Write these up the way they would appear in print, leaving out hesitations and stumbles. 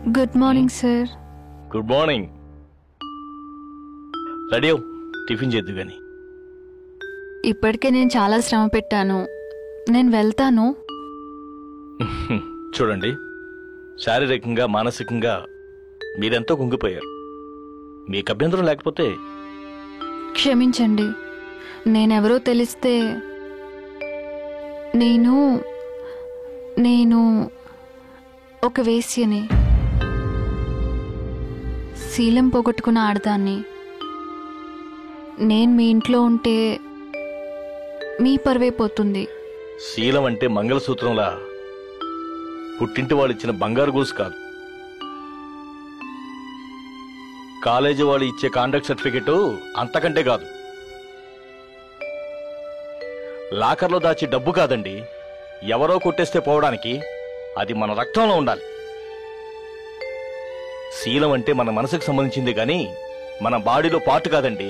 Good morning sir. Good morning. Ready అవు, tiffin చేద్దు కానీ. ఇప్పటికే నేను చాలా శ్రమ పెట్టాను, నేను వెళ్తాను. చూడండి, శారీరకంగా మానసికంగా మీరెంతో కుంగిపోయారు. మీకు అభ్యంతరం లేకపోతే క్షమించండి. నేనెవరో తెలిస్తే నేను ఒక వేశ్యని, శీలం పోగొట్టుకున్న ఆడదాన్ని. నేను మీ ఇంట్లో ఉంటే మీ పరువే పోతుంది. శీలం అంటే మంగళసూత్రంలా పుట్టింటి వాళ్ళు ఇచ్చిన బంగారు గోసు కాదు. కాలేజీ వాళ్ళు ఇచ్చే కాండక్ట్ సర్టిఫికెట్ అంతకంటే కాదు. లాకర్లో దాచి డబ్బు కాదండి, ఎవరో కొట్టేస్తే పోవడానికి. అది మన రక్తంలో ఉండాలి. శీలం అంటే మన మనసుకు సంబంధించింది కానీ మన బాడీలో పార్ట్ కాదండి.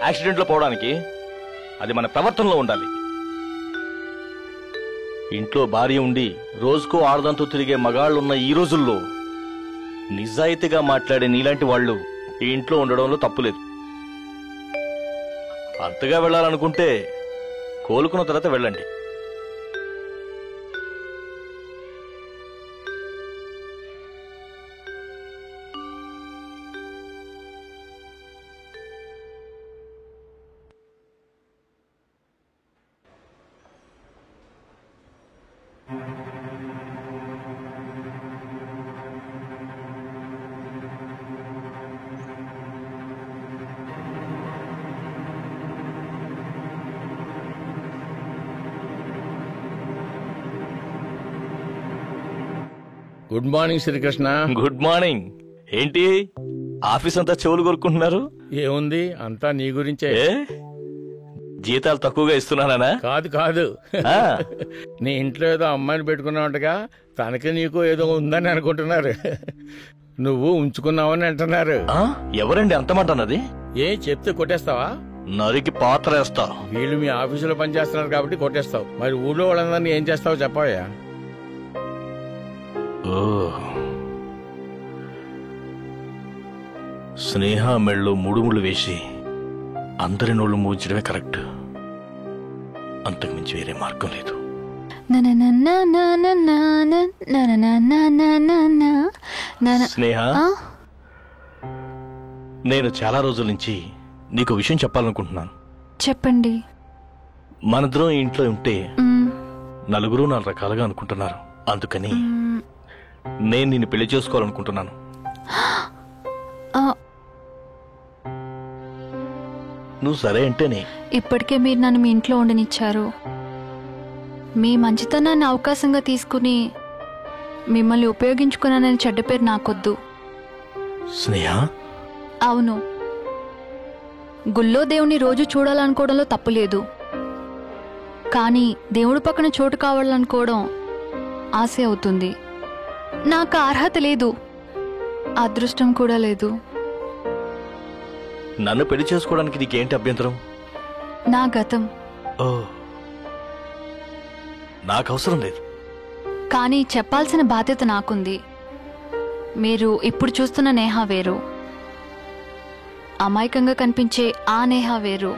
యాక్సిడెంట్లో పోవడానికి అది మన ప్రవర్తనలో ఉండాలి. ఇంట్లో భార్య ఉండి రోజుకో ఆడదంతో తిరిగే మగాళ్ళున్న ఈ రోజుల్లో నిజాయితీగా మాట్లాడే నీలాంటి వాళ్ళు ఈ ఇంట్లో ఉండడంలో తప్పులేదు. అంతగా వెళ్ళాలనుకుంటే కోలుకున్న తర్వాత వెళ్ళండి. Good morning Srikrishna. Good morning. ఏంటి ఆఫీస్ అంతా చెవులు కొరుకుంటున్నారు? ఏముంది, అంతా నీ గురించే. జీతాలు తక్కువగా ఇస్తున్నానా? కాదు కాదు, నీ ఇంట్లో ఏదో అమ్మాయిని పెట్టుకున్నావుగా, తనకి నీకు ఏదో ఉందని అనుకుంటున్నారు. నువ్వు ఉంచుకున్నావని అంటున్నారు. ఎవరండి అంతమంటున్నది? ఏ చెప్తే కొట్టేస్తావా? నరికి పాత్ర వేస్తా. వీళ్ళు మీ ఆఫీసులో పనిచేస్తున్నారు కాబట్టి కొట్టేస్తావు. మరి ఊళ్ళో వాళ్ళందరినీ ఏం చేస్తావు చెప్పవయ్యా? స్నేహ మెళ్ళు ముడుములు వేసి అందరి నోళ్ళు మూయించడమే కరెక్ట్. అంతకుమించి వేరే మార్గం లేదు. స్నేహ, నేను చాలా రోజుల నుంచి నీకు విషయం చెప్పాలనుకుంటున్నాను. చెప్పండి. మనిద్దరం ఇంట్లో ఉంటే నలుగురు 4 రకాలుగా అనుకుంటున్నారు. అందుకని నేను నిన్ను పెళ్లి చేసుకోవాలనుకుంటున్నాను. నువ్వు సరే అంటేనే. ఇప్పటికే మీరు నన్ను మీ ఇంట్లో ఉండనిచ్చారు. మీ మంచితనాన్ని అవకాశంగా తీసుకుని మిమ్మల్ని ఉపయోగించుకున్నానని చెడ్డ పేరు నాకొద్దు. స్నేహ, అవును, గుళ్ళో దేవుని రోజు చూడాలనుకోవడంలో తప్పులేదు. కానీ దేవుడి పక్కన చోటు కావాలనుకోవడం ఆశ అవుతుంది. నాకు అర్హత లేదు, అదృష్టం కూడా లేదు. నన్ను పెళ్లి చేసుకోవడానికి నీకేంటి అభ్యంతరం? నా గతం నాకు అవసరం లేదు. కానీ చెప్పాల్సిన బాధ్యత నాకుంది. మీరు ఇప్పుడు చూస్తున్న నేహ వేరు, అమాయకంగా కనిపించే ఆ నేహ వేరు.